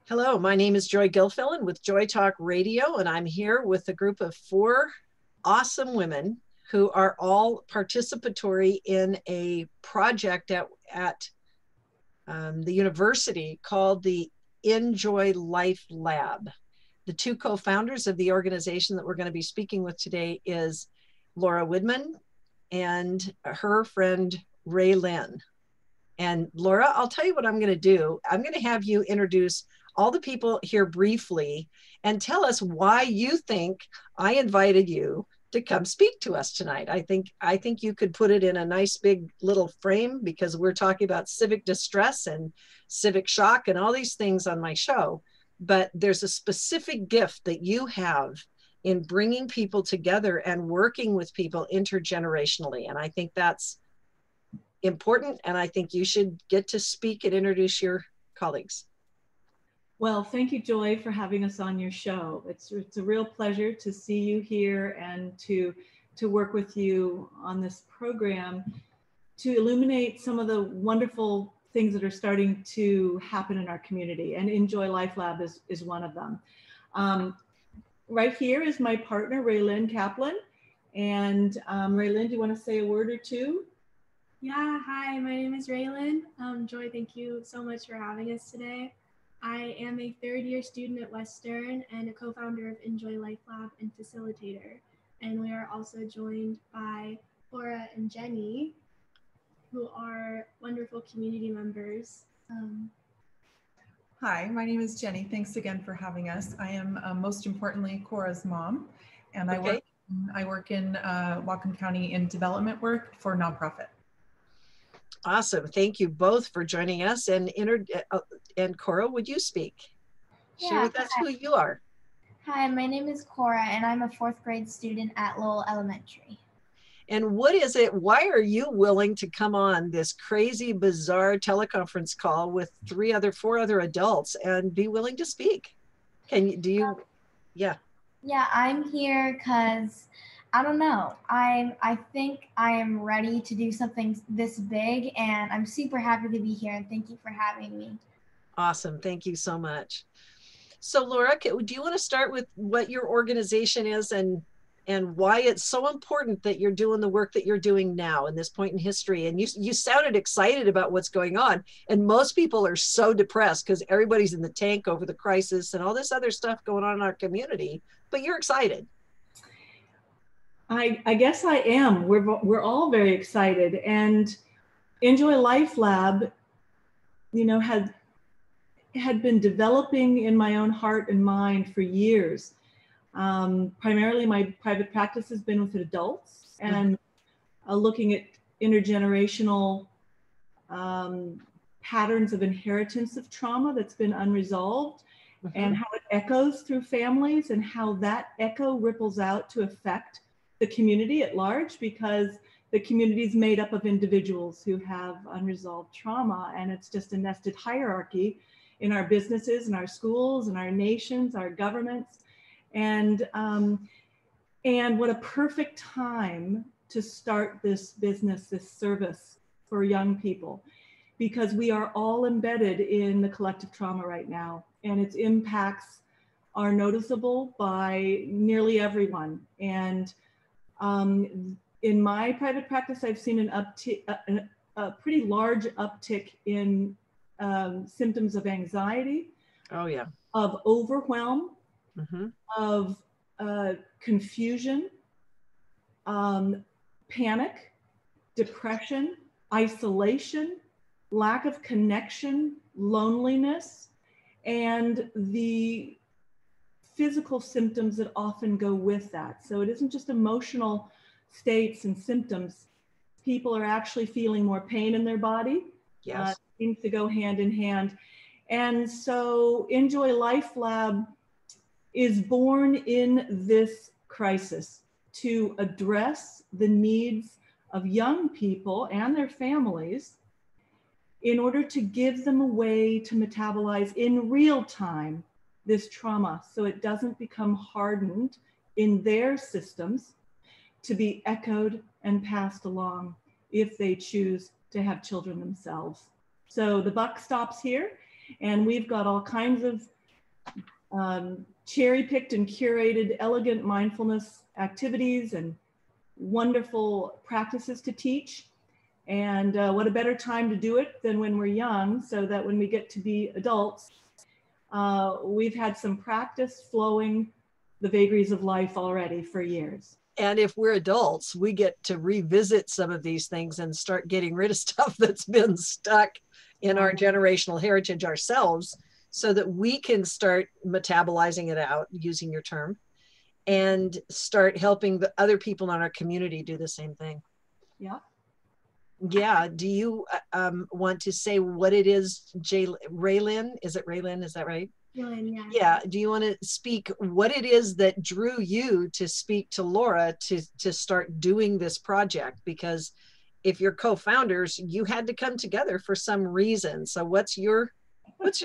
Hello, my name is Joy Gilfilen with JoyTalk Radio, and I'm here with a group of 4 awesome women who are all participatory in a project at the university called the InJoy Life Lab. The 2 co-founders of the organization that we're going to be speaking with today is Laura Widman and her friend Raelyn. And Laura, I'll tell you what I'm going to do. I'm going to have you introduce all the people here briefly and tell us why you think I invited you to come speak to us tonight. I think you could put it in a nice big little frame because we're talking about civic distress and civic shock and all these things on my show. But there's a specific gift that you have in bringing people together and working with people intergenerationally. And I think that's important. And I think you should get to speak and introduce your colleagues. Well, thank you, Joy, for having us on your show. It's a real pleasure to see you here and to work with you on this program to illuminate some of the wonderful things that are starting to happen in our community. And InJoy Life Lab is one of them. Right here is my partner, Raelyn Kaplin. And Raelyn, do you want to say a word or two? Yeah, hi, my name is Raelyn. Joy, thank you so much for having us today. I am a 3rd-year student at Western and a co-founder of InJoy Life Lab and facilitator. And we are also joined by Laura and Jenny, who are wonderful community members. Hi, my name is Jenny. Thanks again for having us. I am most importantly Cora's mom, and I work in Whatcom County in development work for nonprofit. Awesome. Thank you both for joining us. And Cora, would you speak? Share with us who you are. Hi, my name is Cora, and I'm a 4th grade student at Lowell Elementary. And what is it? Why are you willing to come on this crazy, bizarre teleconference call with 4 other adults and be willing to speak? Yeah, I'm here because I don't know. I think I am ready to do something this big, and I'm super happy to be here, and thank you for having me. Awesome. Thank you so much. So Laura, do you want to start with what your organization is and why it's so important that you're doing the work that you're doing now in this point in history? And you sounded excited about what's going on, and most people are so depressed because everybody's in the tank over the crisis and all this other stuff going on in our community, but you're excited. I guess I am. We're all very excited, and InJoy Life Lab, had been developing in my own heart and mind for years. Primarily, my private practice has been with adults and looking at intergenerational patterns of inheritance of trauma that's been unresolved, and how it echoes through families and how that echo ripples out to affect the community at large, because the community is made up of individuals who have unresolved trauma, and it's just a nested hierarchy in our businesses, in our schools, in our nations, our governments. And what a perfect time to start this business, this service for young people, because we are all embedded in the collective trauma right now, and its impacts are noticeable by nearly everyone. And in my private practice, I've seen an uptick, a pretty large uptick in symptoms of anxiety, of overwhelm, of confusion, panic, depression, isolation, lack of connection, loneliness, and the physical symptoms that often go with that. So it isn't just emotional states and symptoms. People are actually feeling more pain in their body. Yes. Seems to go hand in hand. And so InJoy Life Lab is born in this crisis to address the needs of young people and their families in order to give them a way to metabolize in real time this trauma, so it doesn't become hardened in their systems to be echoed and passed along if they choose to have children themselves. So the buck stops here, and we've got all kinds of cherry-picked and curated elegant mindfulness activities and wonderful practices to teach. And what a better time to do it than when we're young, so that when we get to be adults, we've had some practice flowing the vagaries of life already for years. And if we're adults, we get to revisit some of these things and start getting rid of stuff that's been stuck in our generational heritage ourselves, so that we can start metabolizing it out, using your term, and start helping the other people in our community do the same thing. Yeah. Yeah. Do you want to say what it is, Raelyn? Is it Raelyn? Is that right? Raelyn, yeah. Yeah. Do you want to speak what it is that drew you to speak to Laura to start doing this project? Because if you're co-founders, you had to come together for some reason. So what's your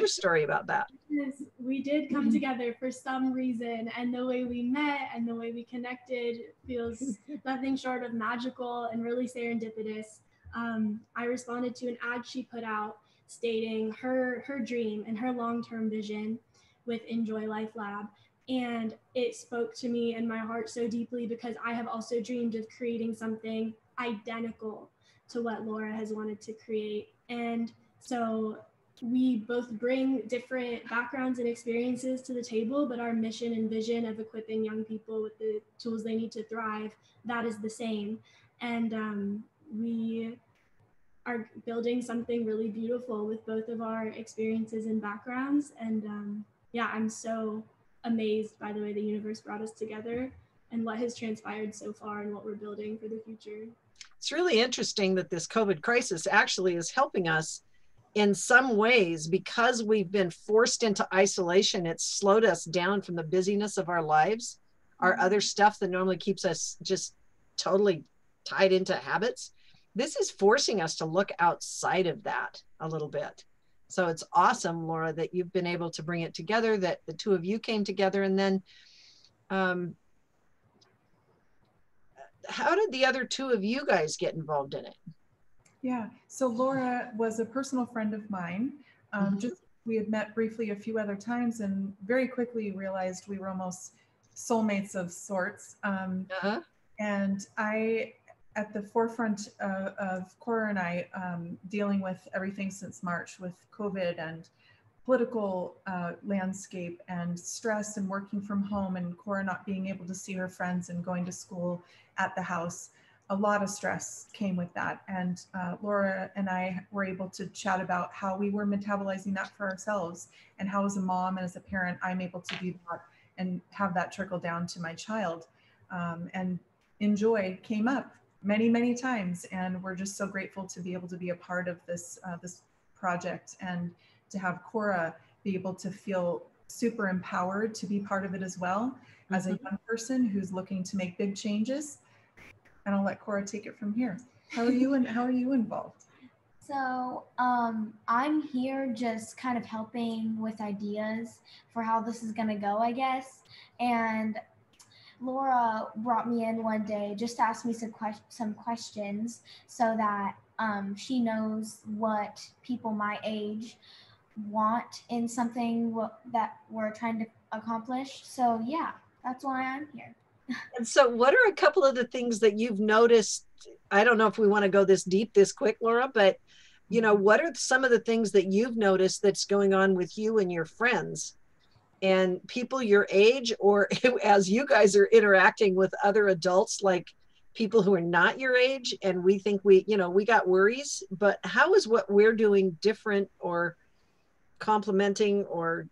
story about that? We did come together for some reason, and the way we met and the way we connected feels nothing short of magical and really serendipitous. I responded to an ad she put out stating her dream and her long-term vision with InJoy Life Lab. And it spoke to me and my heart so deeply, because I have also dreamed of creating something identical to what Laura has wanted to create. And so we both bring different backgrounds and experiences to the table, but our mission and vision of equipping young people with the tools they need to thrive, that is the same. And we are building something really beautiful with both of our experiences and backgrounds. And yeah, I'm so amazed by the way the universe brought us together and what has transpired so far and what we're building for the future. It's really interesting that this COVID crisis actually is helping us in some ways, because we've been forced into isolation. It's slowed us down from the busyness of our lives, our other stuff that normally keeps us just totally tied into habits. This is forcing us to look outside of that a little bit. So it's awesome, Laura, that you've been able to bring it together, that the two of you came together. And then how did the other two of you guys get involved in it? Yeah, so Laura was a personal friend of mine. We had met briefly a few other times and very quickly realized we were almost soulmates of sorts. And I, at the forefront of Cora and I, dealing with everything since March with COVID and political landscape and stress and working from home, and Cora not being able to see her friends and going to school at the house. A lot of stress came with that. And Laura and I were able to chat about how we were metabolizing that for ourselves, and how as a mom and as a parent, I'm able to do that and have that trickle down to my child. And InJoy came up many, many times. And we're just so grateful to be able to be a part of this, this project, and to have Cora be able to feel super empowered to be part of it as well, as a young person who's looking to make big changes. And I'll let Cora take it from here. How are you involved? So I'm here just kind of helping with ideas for how this is going to go, I guess. And Laura brought me in one day just to ask me some questions, so that she knows what people my age want in something that we're trying to accomplish. So yeah, that's why I'm here. And so what are a couple of the things that you've noticed? I don't know if we want to go this deep this quick, Laura, but what are some of the things that you've noticed that's going on with you and your friends and people your age, or as you guys are interacting with other adults, like people who are not your age, and we think we got worries, but how is what we're doing different or complementing or,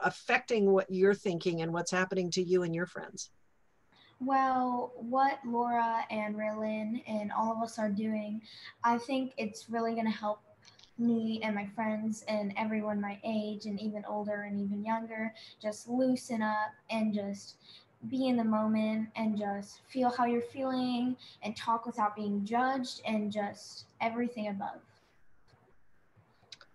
affecting what you're thinking and what's happening to you and your friends? Well, what Laura and Raelyn and all of us are doing, I think it's really going to help me and my friends and everyone my age and even older and even younger just loosen up and just be in the moment and just feel how you're feeling and talk without being judged and just everything above.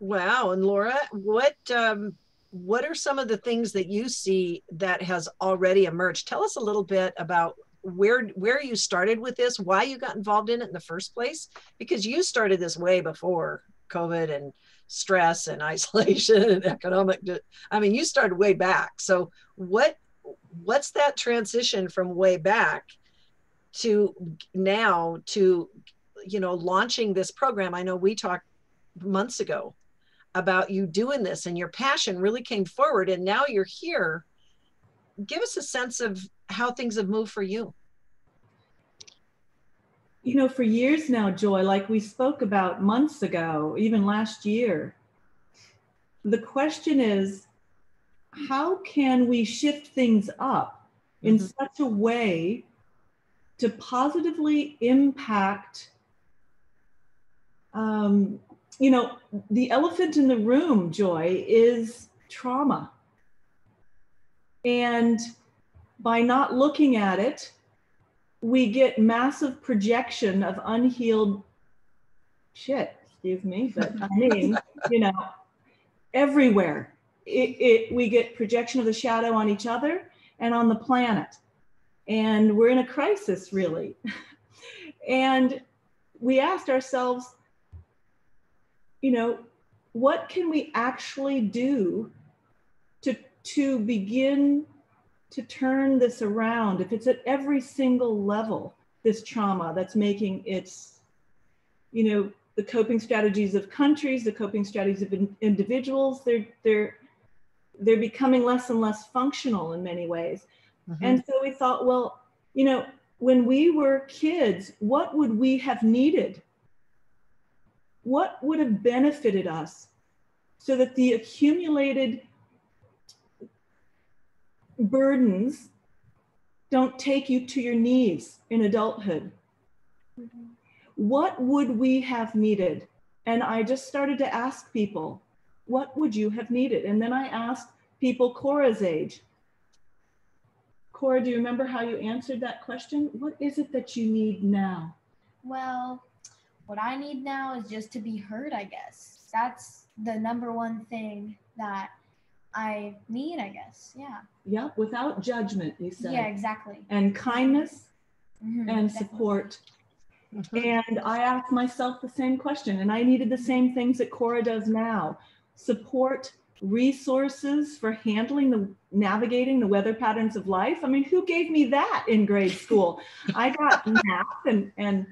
Wow. And Laura, what are some of the things that you see that has already emerged? Tell us a little bit about where you started with this, why you got involved in it in the first place, because you started this way before COVID and stress and isolation and economic, I mean, you started way back. So what's that transition from way back to now to, you know, launching this program? I know we talked months ago about you doing this and your passion really came forward, and now you're here. Give us a sense of how things have moved for you. You know, for years now, Joy, like we spoke about months ago, even last year, the question is, how can we shift things up in such a way to positively impact, you know, the elephant in the room, Joy, is trauma. And by not looking at it, we get massive projection of unhealed shit, excuse me, but I mean, you know, everywhere. We get projection of the shadow on each other and on the planet. And we're in a crisis, really. And we asked ourselves, you know, what can we actually do to begin to turn this around? If it's at every single level, this trauma that's making its, you know, the coping strategies of countries, the coping strategies of individuals, they're becoming less and less functional in many ways. And so we thought, well, you know, when we were kids, what would we have needed? What would have benefited us so that the accumulated burdens don't take you to your knees in adulthood? What would we have needed? And I just started to ask people, what would you have needed? And then I asked people Cora's age. Cora, do you remember how you answered that question? What is it that you need now? Well, what I need now is just to be heard, I guess. That's the number one thing that I need, I guess. Yeah. Yeah, without judgment, you said. Yeah, exactly. And kindness and support. And I asked myself the same question, and I needed the same things that Cora does now. Support, resources for navigating the weather patterns of life. I mean, who gave me that in grade school? I got math and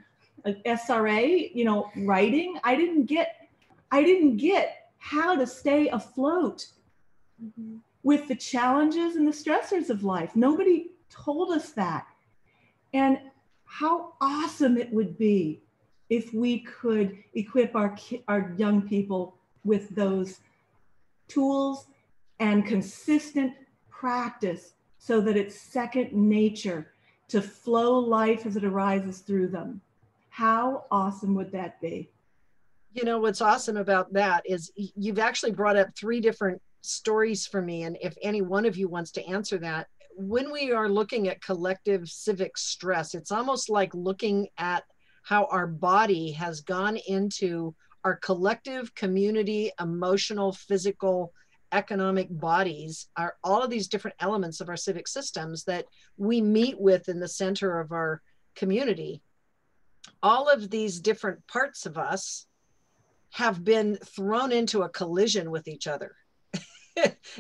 SRA, you know, writing. I didn't get how to stay afloat with the challenges and the stressors of life. Nobody told us that. And how awesome it would be if we could equip our young people with those tools and consistent practice so that it's second nature to flow life as it arises through them. How awesome would that be? You know, what's awesome about that is you've actually brought up 3 different stories for me. And if any one of you wants to answer that, when we are looking at collective civic stress, it's almost like looking at how our body has gone into our collective community, emotional, physical, economic bodies, are all of these different elements of our civic systems that we meet with in the center of our community. All of these different parts of us have been thrown into a collision with each other.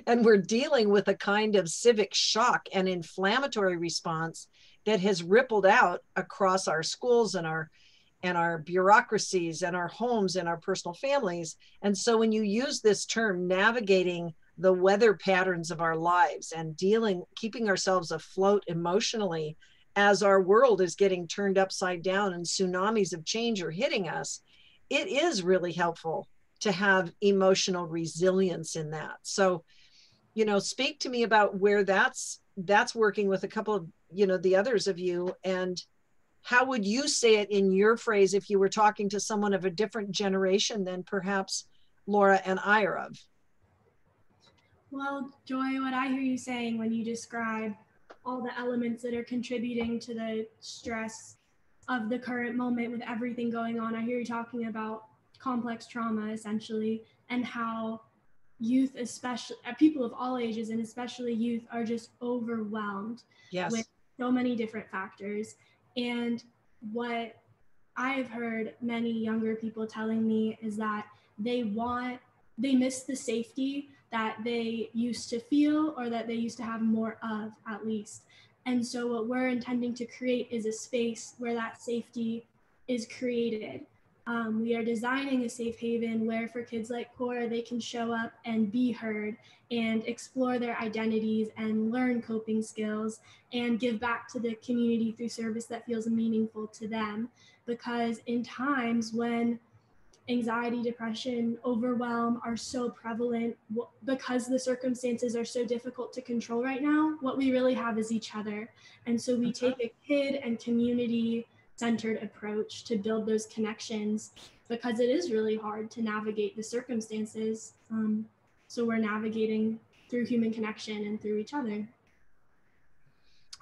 And we're dealing with a kind of civic shock and inflammatory response that has rippled out across our schools and our bureaucracies and our homes and our personal families. And so when you use this term, navigating the weather patterns of our lives and keeping ourselves afloat emotionally as our world is getting turned upside down and tsunamis of change are hitting us, it is really helpful to have emotional resilience in that. So, you know, speak to me about where that's working with a couple of, you know, the others of you, and how would you say it in your phrase if you were talking to someone of a different generation than perhaps Laura and I are of? Well, Joy, what I hear you saying when you describe all the elements that are contributing to the stress of the current moment with everything going on, I hear you talking about complex trauma essentially, and how youth, especially people of all ages and especially youth, are just overwhelmed with so many different factors. And what I've heard many younger people telling me is that they miss the safety that they used to feel, or that they used to have more of, at least. And so what we're intending to create is a space where that safety is created. We are designing a safe haven where, for kids like Cora, they can show up and be heard and explore their identities and learn coping skills and give back to the community through service that feels meaningful to them. Because in times when anxiety, depression, overwhelm are so prevalent, because the circumstances are so difficult to control right now, what we really have is each other. And so we take a kid and community centered approach to build those connections, because it is really hard to navigate the circumstances. So we're navigating through human connection and through each other.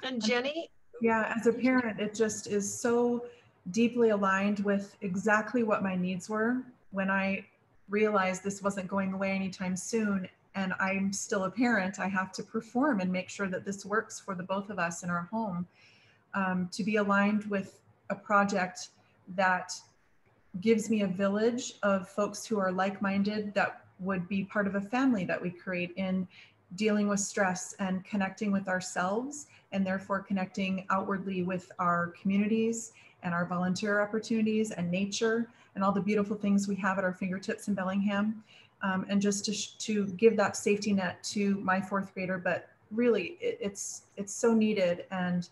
And Jenny? Yeah, as a parent, it just is so deeply aligned with exactly what my needs were when I realized this wasn't going away anytime soon. And I'm still a parent. I have to perform and make sure that this works for the both of us in our home. To be aligned with a project that gives me a village of folks who are like-minded, that would be part of a family that we create in dealing with stress and connecting with ourselves, and therefore connecting outwardly with our communities and our volunteer opportunities and nature and all the beautiful things we have at our fingertips in Bellingham. And just to give that safety net to my fourth grader, but really it's so needed. And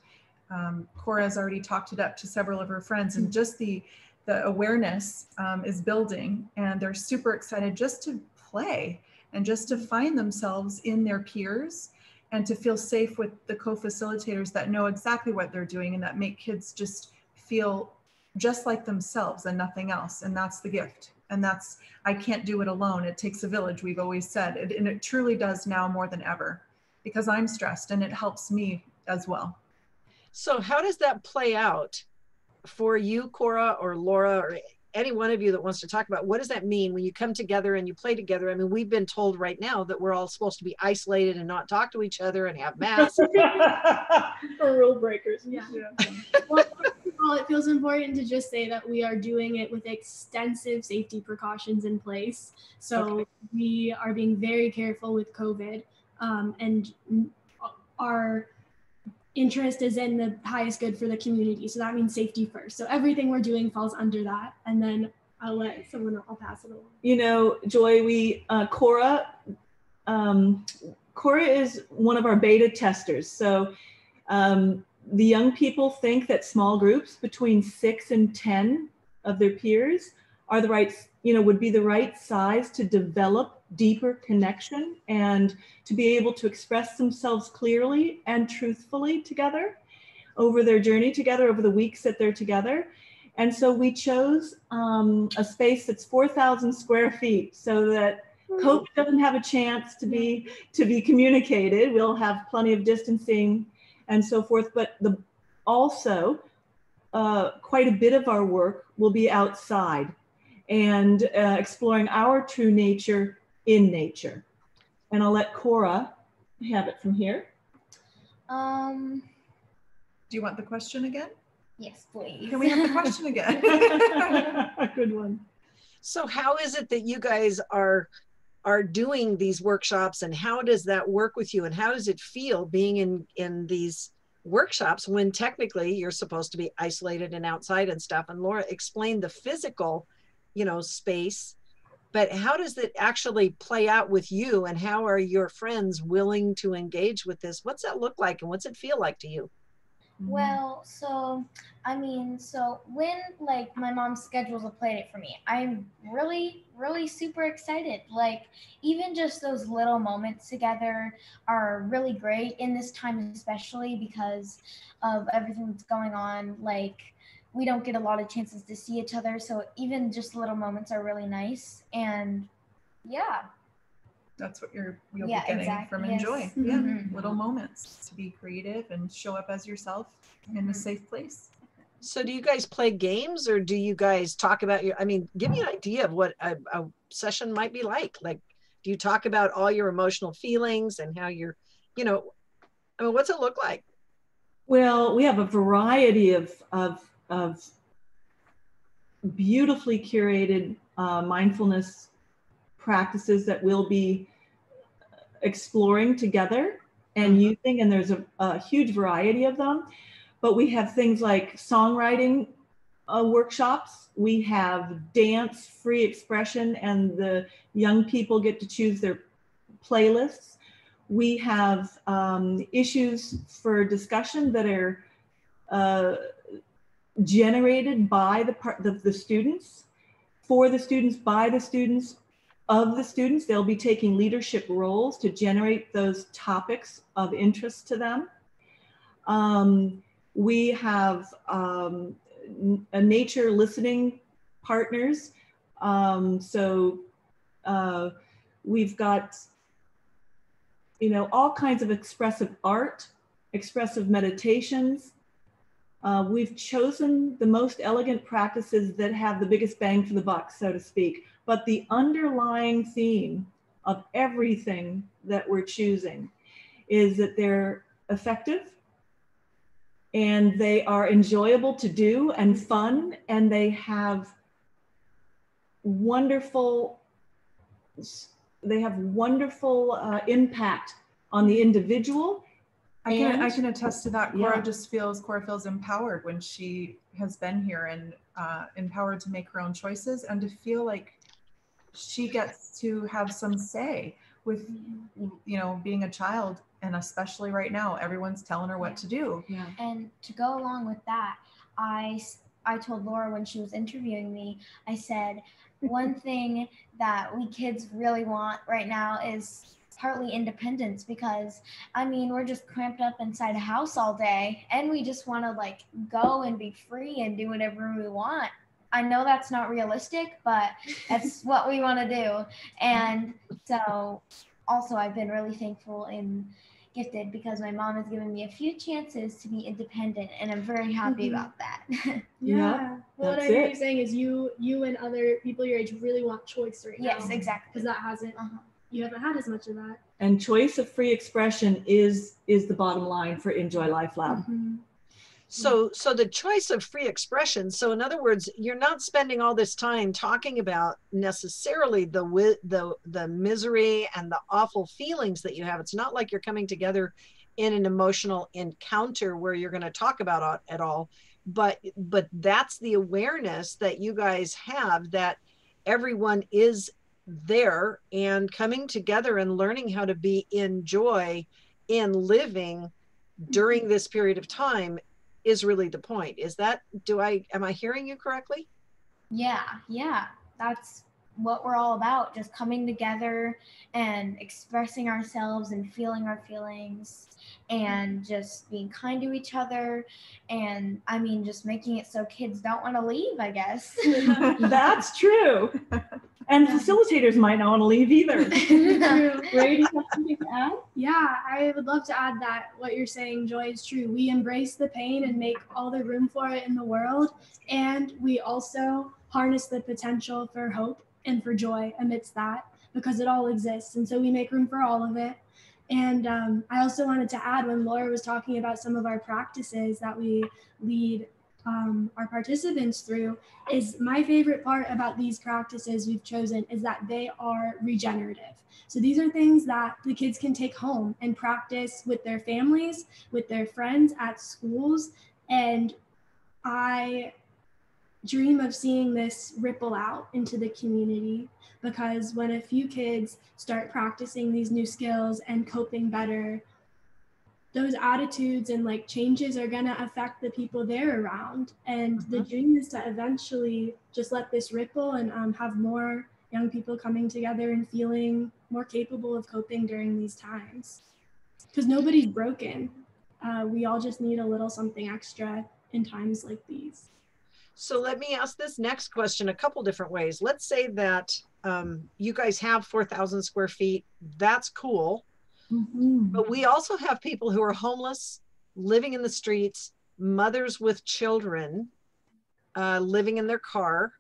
Cora has already talked it up to several of her friends, and just the awareness is building, and they're super excited just to play and just to find themselves in their peers and to feel safe with the co-facilitators that know exactly what they're doing and that make kids just feel just like themselves and nothing else. And that's the gift. And that's, I can't do it alone. It takes a village, we've always said, and it truly does now more than ever, because I'm stressed and it helps me as well. So how does that play out for you, Cora or Laura, or any one of you that wants to talk about, what does that mean when you come together and you play together? I mean, we've been told right now that we're all supposed to be isolated and not talk to each other and have masks. For rule breakers. Yeah. Well, first of all, it feels important to just say that we are doing it with extensive safety precautions in place. So we are being very careful with COVID, and our interest is in the highest good for the community. So that means safety first. So everything we're doing falls under that. And then I'll let someone else, I'll pass it along. You know, Joy, Cora is one of our beta testers. So the young people think that small groups between 6 and 10 of their peers are the right, would be the right size to develop deeper connection and to be able to express themselves clearly and truthfully together over their journey together, over the weeks that they're together. And so we chose a space that's 4,000 square feet so that COVID doesn't have a chance to be communicated. We'll have plenty of distancing and so forth, but also quite a bit of our work will be outside and exploring our true nature in nature. And I'll let Cora have it from here. Do you want the question again? Yes, please. Can we have the question again? A good one. So how is it that you guys are doing these workshops, and how does that work with you, and how does it feel being in these workshops when technically you're supposed to be isolated and outside and stuff? And Laura explained the physical, space, but how does it actually play out with you, and how are your friends willing to engage with this? What's that look like, and what's it feel like to you? Well, so when my mom schedules a play date for me, I'm really, really super excited. Like, even just those little moments together are really great in this time, especially because of everything that's going on. Like, we don't get a lot of chances to see each other, so even just little moments are really nice. And yeah. That's what you'll be getting from InJoy. Yes. Yeah, Mm-hmm. little moments to be creative and show up as yourself in a safe place. So do you guys play games, or do you guys talk about give me an idea of what a session might be like. Like, do you talk about all your emotional feelings and how you're, what's it look like? Well, we have a variety of beautifully curated mindfulness practices that we'll be exploring together and using, and there's a huge variety of them. But we have things like songwriting workshops. We have dance, free expression, and the young people get to choose their playlists. We have issues for discussion that are generated by the students, for the students, by the students, of the students. They'll be taking leadership roles to generate those topics of interest to them. We have nature listening partners. We've got, all kinds of expressive art, expressive meditations. We've chosen the most elegant practices that have the biggest bang for the buck, so to speak. But the underlying theme of everything that we're choosing is that they're effective and they are enjoyable to do and fun, and they have wonderful impact on the individual. I can attest to that. Cora feels empowered when she has been here, and empowered to make her own choices and to feel like she gets to have some say with, being a child. And especially right now, everyone's telling her what to do. Yeah. And to go along with that, I told Laura when she was interviewing me, I said, one thing that we kids really want right now is partly independence, because we're just cramped up inside a house all day and we just want to go and be free and do whatever we want. I know that's not realistic, but that's what we want to do. And so also I've been really thankful and gifted because my mom has given me a few chances to be independent, and I'm very happy about that. Yeah. Well, what I hear you saying is you and other people your age really want choice right now. Yes, exactly. Because that hasn't, you haven't had as much of that. And choice of free expression is the bottom line for InJoy Life Lab. Mm-hmm. So the choice of free expression. So in other words, you're not spending all this time talking about necessarily the misery and the awful feelings that you have. It's not like you're coming together in an emotional encounter where you're going to talk about it all. But that's the awareness that you guys have, that everyone is there and coming together and learning how to be in joy in living during this period of time is really the point. Am I hearing you correctly? Yeah. That's what we're all about, just coming together and expressing ourselves and feeling our feelings and just being kind to each other. And just making it so kids don't want to leave, I guess. That's true. And facilitators might not want to leave either. Ray, do you have something to add? Yeah, I would love to add that what you're saying, Joy, is true. We embrace the pain and make all the room for it in the world. And we also harness the potential for hope and for joy amidst that, because it all exists. And so we make room for all of it. And I also wanted to add, when Laura was talking about some of our practices that we lead our participants through, is my favorite part about these practices we've chosen is that they are regenerative. So these are things that the kids can take home and practice with their families, with their friends at schools. And I dream of seeing this ripple out into the community, because when a few kids start practicing these new skills and coping better, those attitudes and changes are going to affect the people they're around. And the dream is to eventually just let this ripple and have more young people coming together and feeling more capable of coping during these times. Because nobody's broken. We all just need a little something extra in times like these. So let me ask this next question a couple different ways. Let's say that you guys have 4,000 square feet. That's cool. Mm-hmm. But we also have people who are homeless, living in the streets, mothers with children, living in their car.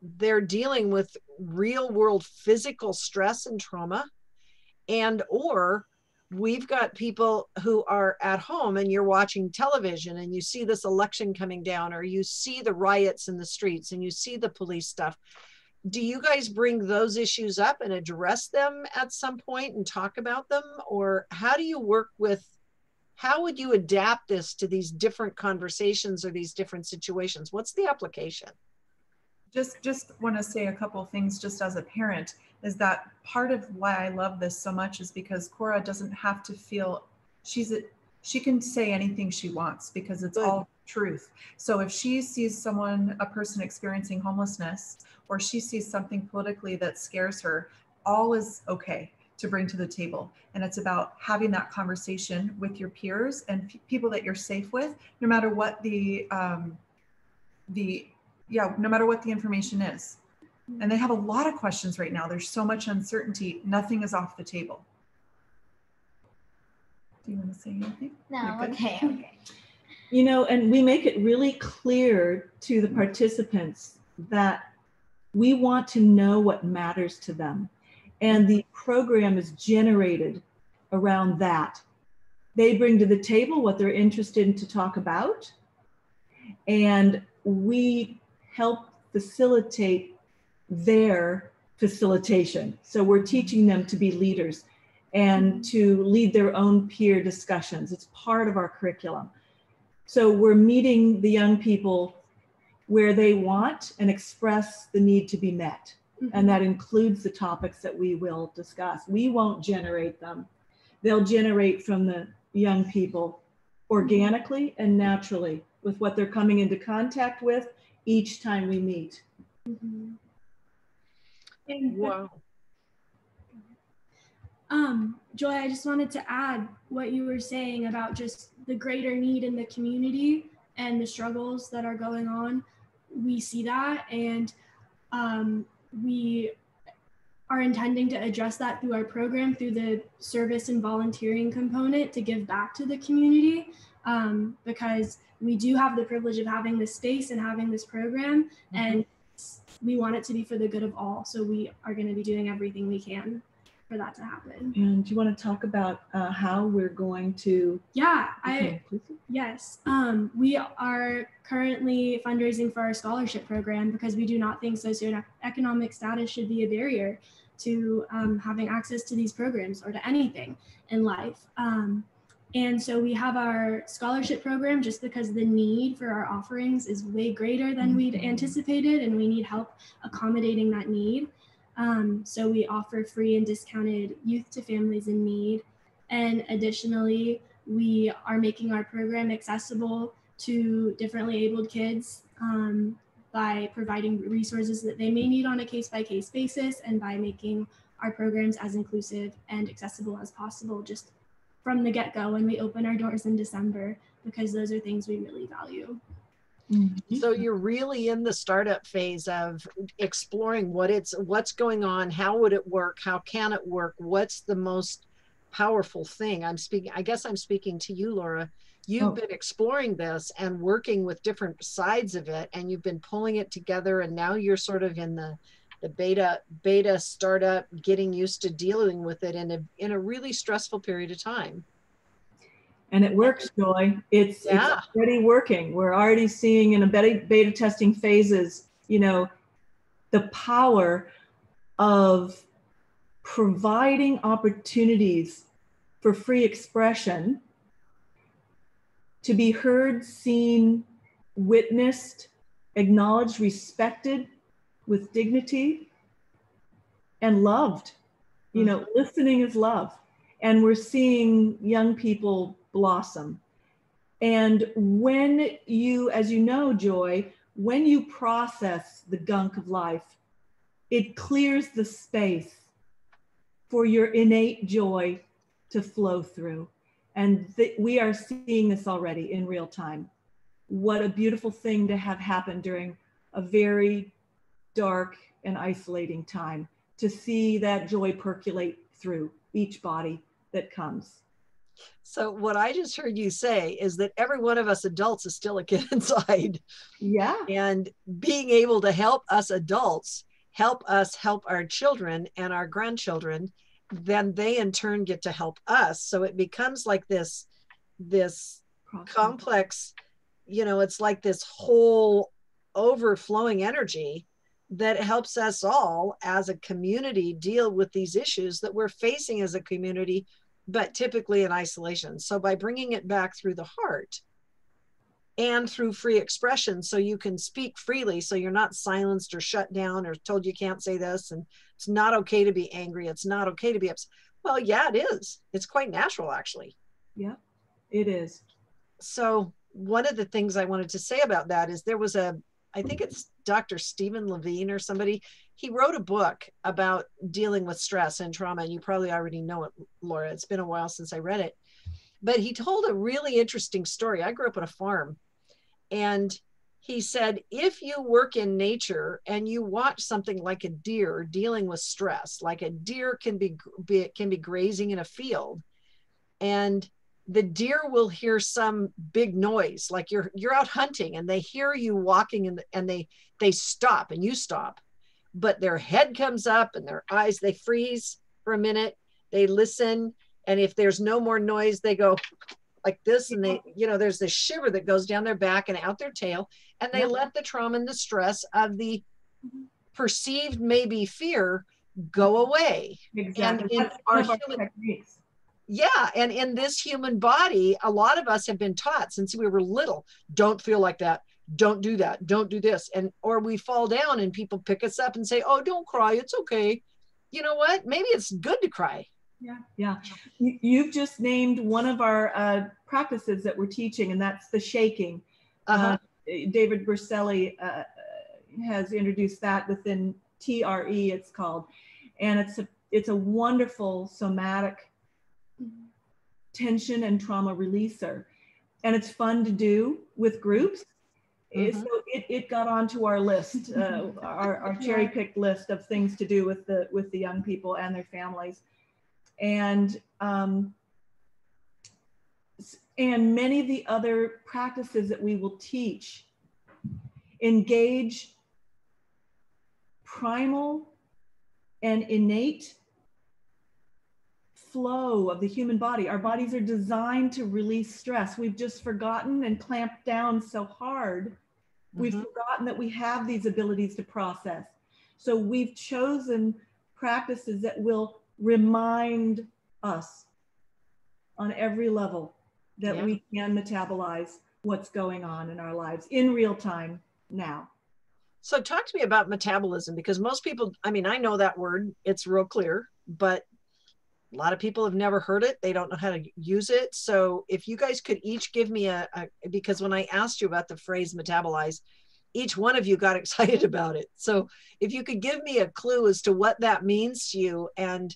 They're dealing with real world physical stress and trauma. Or we've got people who are at home and you're watching television and you see this election coming down, or you see the riots in the streets and you see the police stuff. do you guys bring those issues up and address them at some point and talk about them? Or how do you work with, how would you adapt this to these different conversations or these different situations? What's the application? Just want to say a couple of things just as a parent, is that part of why I love this so much is because Cora doesn't have to feel she can say anything she wants because it's all truth. So if she sees a person experiencing homelessness, or she sees something politically that scares her, all is okay to bring to the table. And it's about having that conversation with your peers and people that you're safe with, no matter what no matter what the information is. And they have a lot of questions right now. There's so much uncertainty. Nothing is off the table. Do you want to say anything? No, okay. You know, and we make it really clear to the participants that we want to know what matters to them. And the program is generated around that. They bring to the table what they're interested in to talk about, and we help facilitate their facilitation. So we're teaching them to be leaders and to lead their own peer discussions. It's part of our curriculum. So we're meeting the young people where they want and express the need to be met. And that includes the topics that we will discuss. We won't generate them. They'll generate from the young people organically and naturally with what they're coming into contact with each time we meet. Wow. Joy, I just wanted to add what you were saying about just the greater need in the community and the struggles that are going on. We see that, and we are intending to address that through our program, through the service and volunteering component, to give back to the community, because we do have the privilege of having this space and having this program, and we want it to be for the good of all. So we are going to be doing everything we can for that to happen. And do you want to talk about how we're going to? Yeah, yes. We are currently fundraising for our scholarship program because we do not think socioeconomic status should be a barrier to having access to these programs or to anything in life. And so we have our scholarship program just because the need for our offerings is way greater than we'd anticipated, and we need help accommodating that need. So we offer free and discounted youth to families in need. And additionally, we are making our program accessible to differently abled kids by providing resources that they may need on a case-by-case basis, and by making our programs as inclusive and accessible as possible just from the get-go when we open our doors in December, because those are things we really value. So you're really in the startup phase of exploring what's going on, how would it work, how can it work, what's the most powerful thing. I guess I'm speaking to you, Laura. You've been exploring this and working with different sides of it, and you've been pulling it together, and now you're sort of in the beta startup, getting used to dealing with it in a really stressful period of time. And it works, Joy. It's already working. We're already seeing in a beta testing phases, you know, the power of providing opportunities for free expression, to be heard, seen, witnessed, acknowledged, respected with dignity, and loved. You know, listening is love. And we're seeing young people blossom. And when you, as you know, Joy, when you process the gunk of life, it clears the space for your innate joy to flow through. And we are seeing this already in real time. What a beautiful thing to have happen during a very dark and isolating time, to see that joy percolate through each body that comes. So what I just heard you say is that every one of us adults is still a kid inside. Yeah. And being able to help us adults, help us help our children and our grandchildren, then they in turn get to help us. So it becomes like this complex, you know, it's like this whole overflowing energy that helps us all as a community deal with these issues that we're facing as a community, but typically in isolation. So by bringing it back through the heart and through free expression, so you can speak freely, so you're not silenced or shut down or told you can't say this, and it's not okay to be angry, it's not okay to be upset. Well, yeah, it is. It's quite natural, actually. Yeah, it is. So one of the things I wanted to say about that is there was I think it's Dr. Stephen Levine or somebody, he wrote a book about dealing with stress and trauma, and you probably already know it, Laura. It's been a while since I read it. But he told a really interesting story. I grew up on a farm, and he said, if you work in nature and you watch something like a deer dealing with stress, like a deer can be grazing in a field, and the deer will hear some big noise, like you're out hunting and they hear you walking, and they stop and you stop, but their head comes up and their eyes, they freeze for a minute, they listen, and if there's no more noise, they go like this, and they, there's this shiver that goes down their back and out their tail, and they let the trauma and the stress of the perceived maybe fear go away. Exactly. And and in this human body, a lot of us have been taught since we were little, don't feel like that, don't do that, don't do this, and or we fall down and people pick us up and say, oh, don't cry, it's okay. You know what, maybe it's good to cry. Yeah. You've just named one of our practices that we're teaching, and that's the shaking. David Berselli has introduced that within TRE, it's called, and it's a wonderful somatic tension and trauma releaser, and it's fun to do with groups. So it got onto our list, our cherry-picked list of things to do with the young people and their families. And many of the other practices that we will teach engage primal and innate flow of the human body. Our bodies are designed to release stress. We've just forgotten and clamped down so hard. We've forgotten that we have these abilities to process. So we've chosen practices that will remind us on every level that we can metabolize what's going on in our lives in real time now. So talk to me about metabolism, because most people, I mean, I know that word, it's real clear, but a lot of people have never heard it. They don't know how to use it. So if you guys could each give me because when I asked you about the phrase metabolize, each one of you got excited about it. So if you could give me a clue as to what that means to you and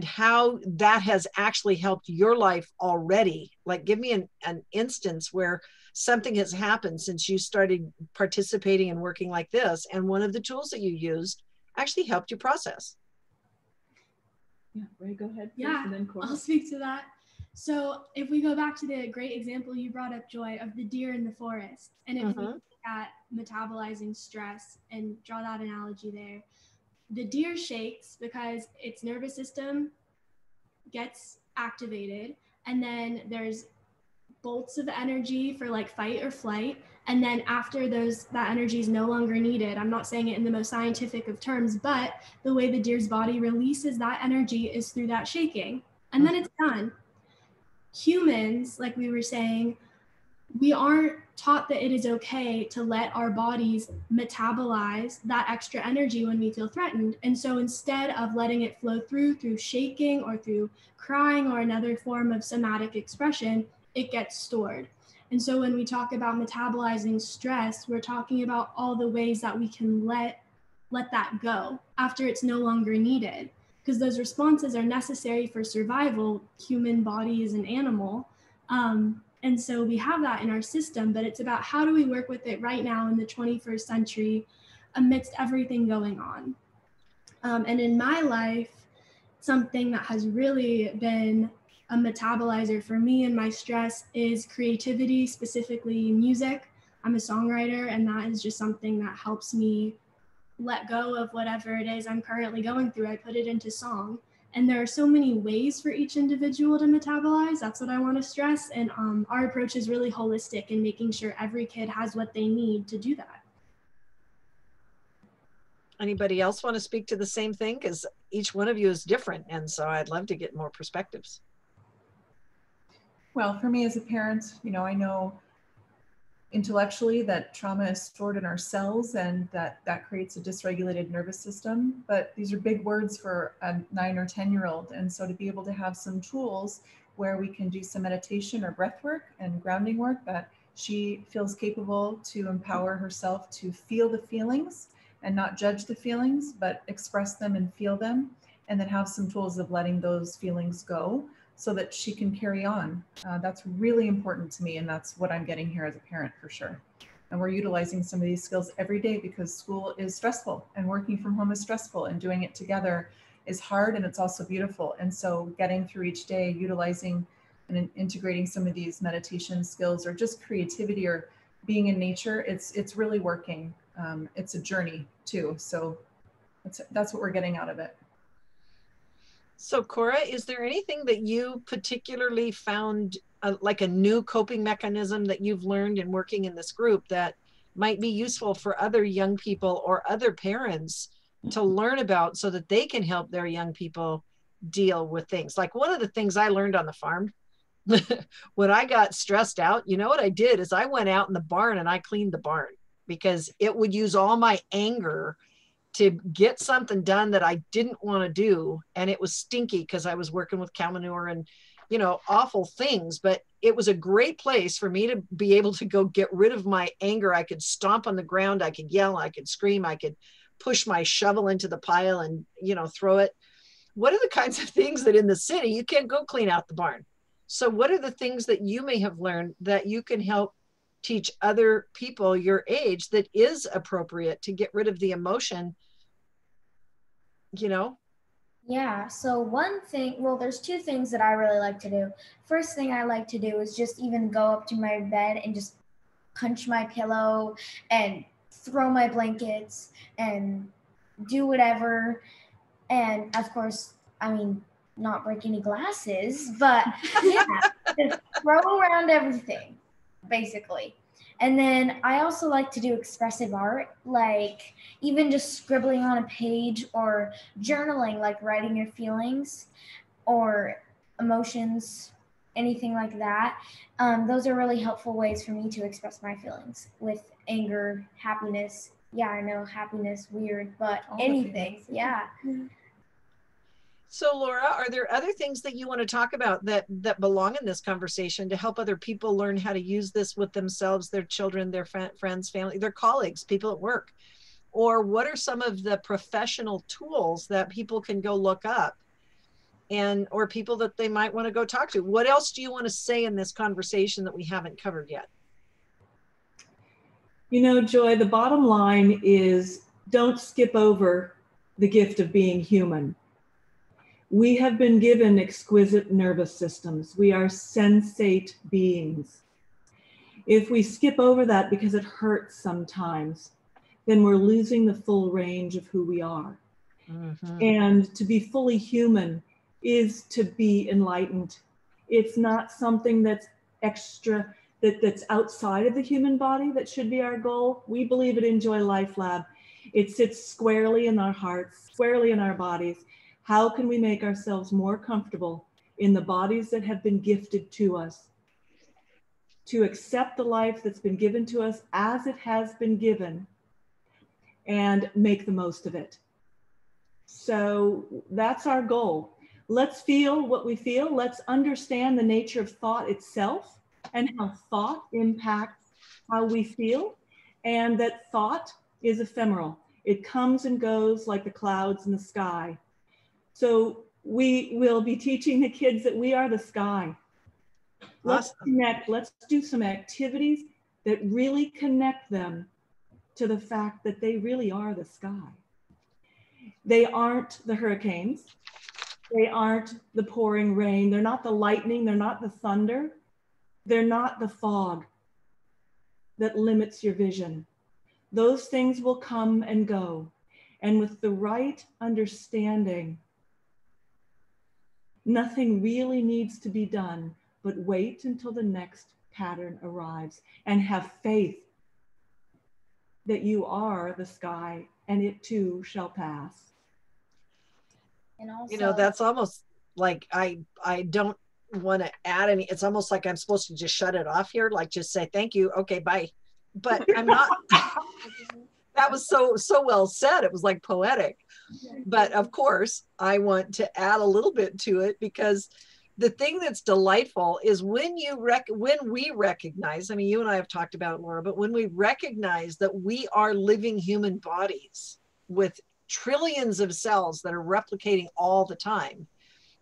how that has actually helped your life already. Like give me an instance where something has happened since you started participating and working like this, and one of the tools that you used actually helped you process. Yeah, Ray, go ahead. Yeah, and then Cora. I'll speak to that. So if we go back to the great example you brought up, Joy, of the deer in the forest, and if we look at metabolizing stress and draw that analogy there, the deer shakes because its nervous system gets activated, and then there's bolts of energy for like fight or flight, and then after that energy is no longer needed, I'm not saying it in the most scientific of terms, but the way the deer's body releases that energy is through that shaking, and then it's done. Humans, like we were saying, we aren't taught that it is okay to let our bodies metabolize that extra energy when we feel threatened. And so instead of letting it flow through shaking or through crying or another form of somatic expression, it gets stored. And so when we talk about metabolizing stress, we're talking about all the ways that we can let that go after it's no longer needed, because those responses are necessary for survival. Human body is an animal. And so we have that in our system, but it's about how do we work with it right now in the 21st century amidst everything going on. And in my life, something that has really been a metabolizer for me and my stress is creativity, specifically music. I'm a songwriter, and that is just something that helps me let go of whatever it is I'm currently going through. I put it into song. And there are so many ways for each individual to metabolize. That's what I want to stress. And our approach is really holistic in making sure every kid has what they need to do that. Anybody else want to speak to the same thing? Because each one of you is different. And so I'd love to get more perspectives. Well, for me as a parent, I know intellectually that trauma is stored in our cells and that creates a dysregulated nervous system. But these are big words for a 9 or 10-year-old. And so to be able to have some tools where we can do some meditation or breath work and grounding work that she feels capable to empower herself to feel the feelings and not judge the feelings, but express them and feel them, and then have some tools of letting those feelings go so that she can carry on. That's really important to me, and that's what I'm getting here as a parent for sure. And we're utilizing some of these skills every day because school is stressful and working from home is stressful, and doing it together is hard, and it's also beautiful. And so getting through each day, utilizing and integrating some of these meditation skills or just creativity or being in nature, it's really working. It's a journey too. So that's what we're getting out of it. So Cora, is there anything that you particularly found like a new coping mechanism that you've learned in working in this group that might be useful for other young people or other parents to learn about so that they can help their young people deal with things? Like one of the things I learned on the farm, when I got stressed out, you know what I did is I went out in the barn and I cleaned the barn because it would use all my anger to get something done that I didn't want to do. And it was stinky because I was working with cow manure and, awful things, but it was a great place for me to be able to go get rid of my anger. I could stomp on the ground. I could yell, I could scream, I could push my shovel into the pile and, throw it. What are the kinds of things that in the city, you can't go clean out the barn? So what are the things that you may have learned that you can help teach other people your age that is appropriate to get rid of the emotion, Yeah, so one thing, well, there's two things that I really like to do. First thing I like to do is just even go up to my bed and just punch my pillow and throw my blankets and do whatever. And of course, not break any glasses, but yeah, just throw around everything, basically. And then I also like to do expressive art, like even just scribbling on a page or journaling, like writing your feelings or emotions, anything like that. Those are really helpful ways for me to express my feelings with anger, happiness. Yeah, I know happiness, weird, but anything. Yeah. So Laura, are there other things that you want to talk about that belong in this conversation to help other people learn how to use this with themselves, their children, their friends, family, their colleagues, people at work? Or what are some of the professional tools that people can go look up or people that they might want to go talk to? What else do you want to say in this conversation that we haven't covered yet? Joy, the bottom line is don't skip over the gift of being human. We have been given exquisite nervous systems. We are sensate beings. If we skip over that because it hurts sometimes, then we're losing the full range of who we are. Mm-hmm. And to be fully human is to be enlightened. It's not something that's extra, that's outside of the human body that should be our goal. We believe at InJoy Life Lab, it sits squarely in our hearts, squarely in our bodies. How can we make ourselves more comfortable in the bodies that have been gifted to us, to accept the life that's been given to us as it has been given and make the most of it? So that's our goal. Let's feel what we feel. Let's understand the nature of thought itself and how thought impacts how we feel, and that thought is ephemeral. It comes and goes like the clouds in the sky. So we will be teaching the kids that we are the sky. Let's connect, let's do some activities that really connect them to the fact that they really are the sky. They aren't the hurricanes. They aren't the pouring rain. They're not the lightning. They're not the thunder. They're not the fog that limits your vision. Those things will come and go. And with the right understanding, nothing really needs to be done, but wait until the next pattern arrives and have faith that you are the sky and it too shall pass. And also, You know, that's almost like I don't want to add any. It's almost like I'm supposed to just shut it off here, like just say thank you, okay, bye. But I'm not. That was so well said. It was like poetic. But of course, I want to add a little bit to it, because the thing that's delightful is when we recognize, I mean, you and I have talked about it, Laura, but when we recognize that we are living human bodies with trillions of cells that are replicating all the time,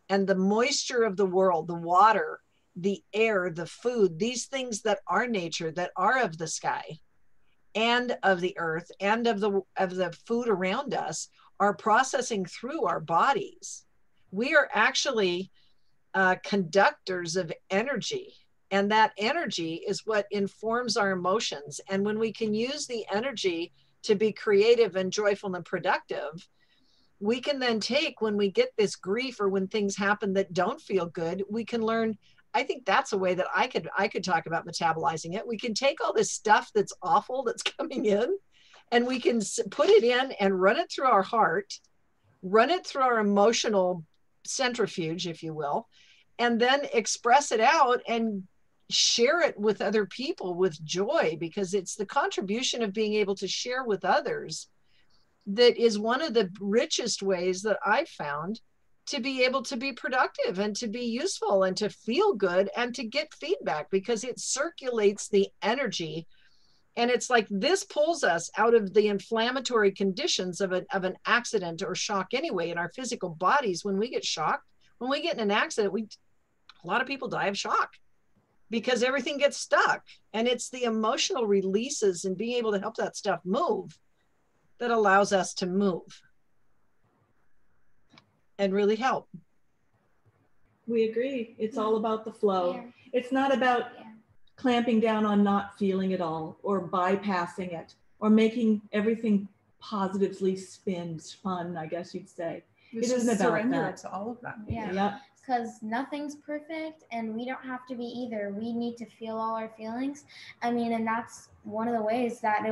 and the moisture of the world, the water, the air, the food, these things that are nature, that are of the sky and of the earth and of the food around us, are processing through our bodies. We are actually conductors of energy, and that energy is what informs our emotions. And when we can use the energy to be creative and joyful and productive, we can then take, when we get this grief or when things happen that don't feel good, we can learn. I think that's a way that I could talk about metabolizing it. We can take all this stuff that's awful that's coming in, and we can put it in and run it through our heart, run it through our emotional centrifuge, if you will, and then express it out and share it with other people with joy, because it's the contribution of being able to share with others that is one of the richest ways that I've found to be able to be productive and to be useful and to feel good and to get feedback, because it circulates the energy. And it's like this pulls us out of the inflammatory conditions of an accident or shock anyway in our physical bodies. When we get shocked, when we get in an accident, a lot of people die of shock because everything gets stuck. And it's the emotional releases and being able to help that stuff move that allows us to move and really help. We agree. It's all about the flow. Yeah. It's not about clamping down on not feeling it all or bypassing it or making everything positively fun, I guess you'd say. It isn't about surrender to all of that. Yeah. Because nothing's perfect and we don't have to be either. We need to feel all our feelings. I mean, and that's one of the ways that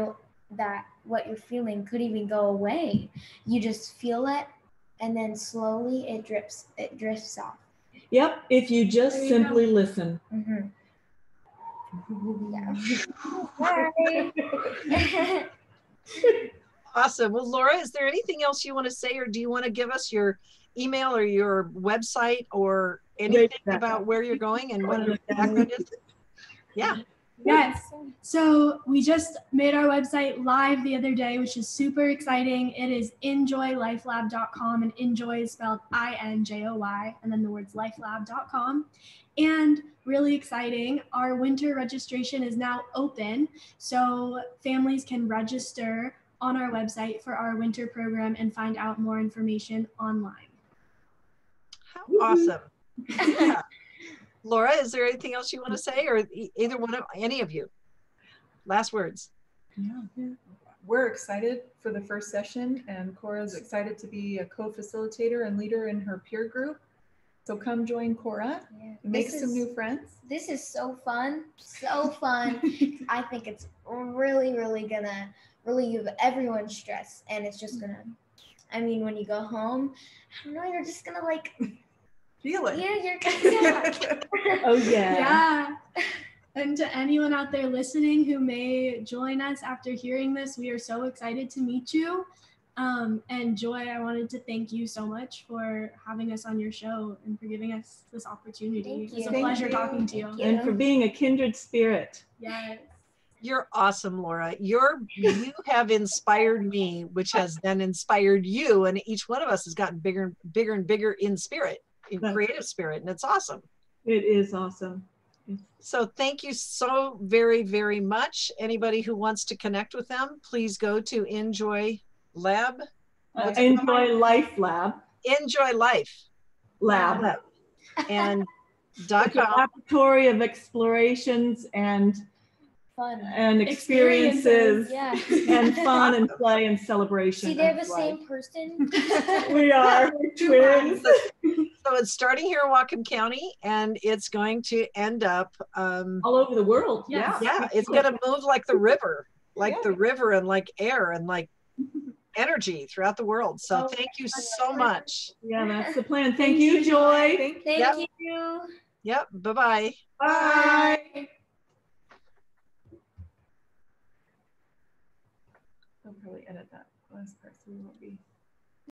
what you're feeling could even go away. You just feel it, and then slowly it drifts off. Yep, if you just simply listen. Mm-hmm. Yeah. Awesome. Well, Laura, is there anything else you want to say, or do you want to give us your email or your website or anything about where you're going and what your background is? Yeah. Yes. So we just made our website live the other day, which is super exciting. It is InJoyLifeLab.com, and InJoy is spelled INJOY, and then the words lifelab.com. And really exciting, our winter registration is now open, so families can register on our website for our winter program and find out more information online. How awesome. Yeah. Laura, is there anything else you want to say, or either one of any of you? Last words. Yeah. We're excited for the first session, and Cora's excited to be a co-facilitator and leader in her peer group. So come join Cora and make some new friends. This is so fun. So fun. I think it's really, really gonna relieve everyone's stress, and it's just gonna, I mean, when you go home, I don't know, you're just gonna like feel it. Yeah, you're Oh yeah. Yeah. And to anyone out there listening who may join us after hearing this, we are so excited to meet you. And Joy, I wanted to thank you so much for having us on your show and for giving us this opportunity. It's a pleasure talking to you. And for being a kindred spirit. Yes. You're awesome, Laura. You have inspired me, which has then inspired you, and each one of us has gotten bigger and bigger and bigger in spirit, in creative spirit, and it's awesome. It is awesome. So thank you so very, very much. Anybody who wants to connect with them, please go to InJoy Lab. InJoy Life Lab. InJoy Life Lab. And .com. Laboratory of explorations and fun and experiences and fun and play and celebration. See, they're the same person. We are twins. So it's starting here in Whatcom County, and it's going to end up all over the world. Yeah, it's going to move like the river, the river, and like air, and like energy throughout the world. So thank you so much. Yeah, that's the plan. Thank you, Joy. Thank you. Yep. Bye-bye. Bye. They'll probably edit that last part, so we won't be.